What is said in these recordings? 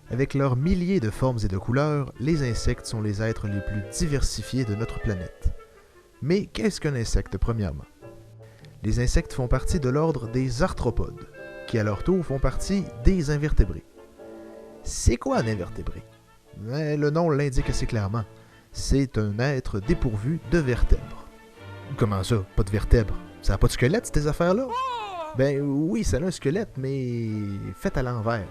Avec leurs milliers de formes et de couleurs, les insectes sont les êtres les plus diversifiés de notre planète. Mais qu'est-ce qu'un insecte, premièrement? Les insectes font partie de l'ordre des arthropodes, qui à leur tour font partie des invertébrés. C'est quoi un invertébré? Le nom l'indique assez clairement. C'est un être dépourvu de vertèbres. Comment ça, pas de vertèbres? Ça n'a pas de squelette, ces affaires-là? Ben oui, ça a un squelette, mais fait à l'envers.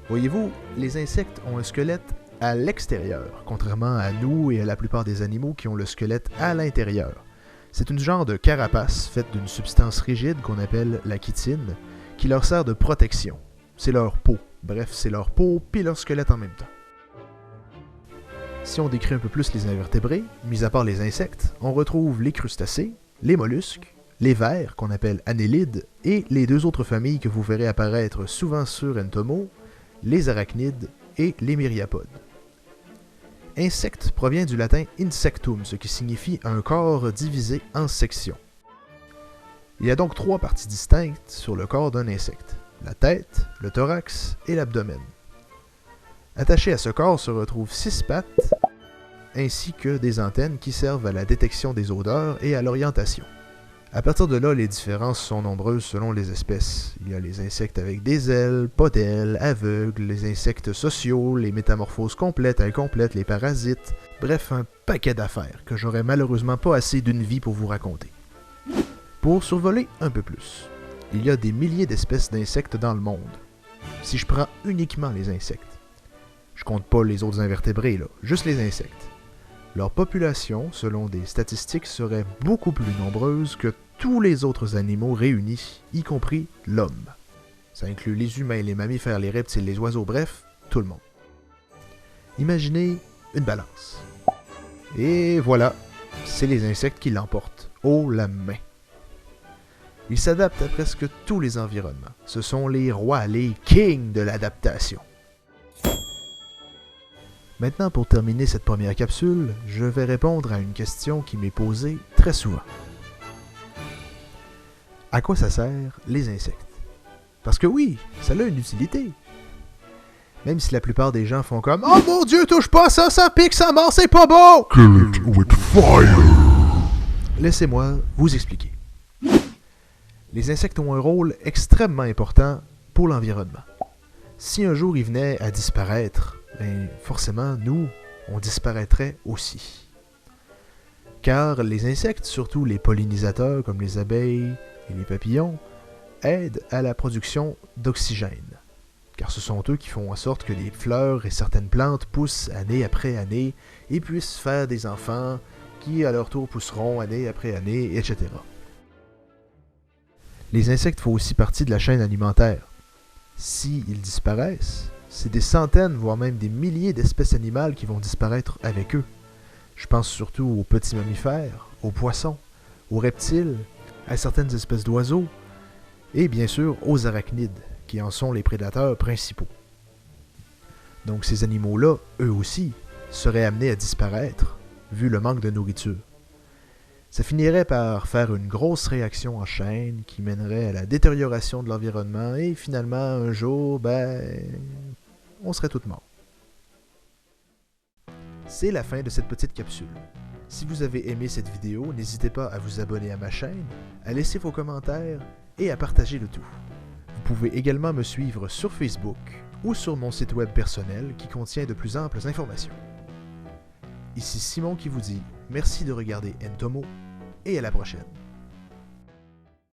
Voyez-vous, les insectes ont un squelette à l'extérieur, contrairement à nous et à la plupart des animaux qui ont le squelette à l'intérieur. C'est une genre de carapace faite d'une substance rigide qu'on appelle la chitine, qui leur sert de protection. C'est leur peau. Bref, c'est leur peau puis leur squelette en même temps. Si on décrit un peu plus les invertébrés, mis à part les insectes, on retrouve les crustacés, les mollusques, les vers, qu'on appelle annélides, et les deux autres familles que vous verrez apparaître souvent sur Entomo, les arachnides et les myriapodes. Insecte provient du latin insectum, ce qui signifie un corps divisé en sections. Il y a donc 3 parties distinctes sur le corps d'un insecte: la tête, le thorax et l'abdomen. Attachés à ce corps se retrouvent 6 pattes, ainsi que des antennes qui servent à la détection des odeurs et à l'orientation. À partir de là, les différences sont nombreuses selon les espèces. Il y a les insectes avec des ailes, pas d'ailes, aveugles, les insectes sociaux, les métamorphoses complètes, incomplètes, les parasites. Bref, un paquet d'affaires que j'aurais malheureusement pas assez d'une vie pour vous raconter. Pour survoler un peu plus, il y a des milliers d'espèces d'insectes dans le monde. Si je prends uniquement les insectes, je compte pas les autres invertébrés là, juste les insectes. Leur population, selon des statistiques, serait beaucoup plus nombreuse que tous les autres animaux réunis, y compris l'homme. Ça inclut les humains, les mammifères, les reptiles, les oiseaux, bref, tout le monde. Imaginez une balance. Et voilà, c'est les insectes qui l'emportent, haut la main. Ils s'adaptent à presque tous les environnements. Ce sont les rois, les kings de l'adaptation. Maintenant, pour terminer cette première capsule, je vais répondre à une question qui m'est posée très souvent. À quoi ça sert, les insectes? Parce que oui, ça a une utilité. Même si la plupart des gens font comme « Oh mon Dieu, touche pas à ça, ça pique, ça mord, c'est pas beau! » Kill it with fire! Laissez-moi vous expliquer. Les insectes ont un rôle extrêmement important pour l'environnement. Si un jour ils venaient à disparaître, ben forcément, nous, on disparaîtrait aussi. Car les insectes, surtout les pollinisateurs comme les abeilles et les papillons, aident à la production d'oxygène. Car ce sont eux qui font en sorte que les fleurs et certaines plantes poussent année après année et puissent faire des enfants qui à leur tour pousseront année après année, etc. Les insectes font aussi partie de la chaîne alimentaire. S'ils disparaissent, c'est des centaines, voire même des milliers d'espèces animales qui vont disparaître avec eux. Je pense surtout aux petits mammifères, aux poissons, aux reptiles, à certaines espèces d'oiseaux, et bien sûr aux arachnides, qui en sont les prédateurs principaux. Donc ces animaux-là, eux aussi, seraient amenés à disparaître, vu le manque de nourriture. Ça finirait par faire une grosse réaction en chaîne qui mènerait à la détérioration de l'environnement et finalement, un jour, on serait tous morts. C'est la fin de cette petite capsule. Si vous avez aimé cette vidéo, n'hésitez pas à vous abonner à ma chaîne, à laisser vos commentaires et à partager le tout. Vous pouvez également me suivre sur Facebook ou sur mon site web personnel qui contient de plus amples informations. Ici Simon qui vous dit merci de regarder Entomo et à la prochaine.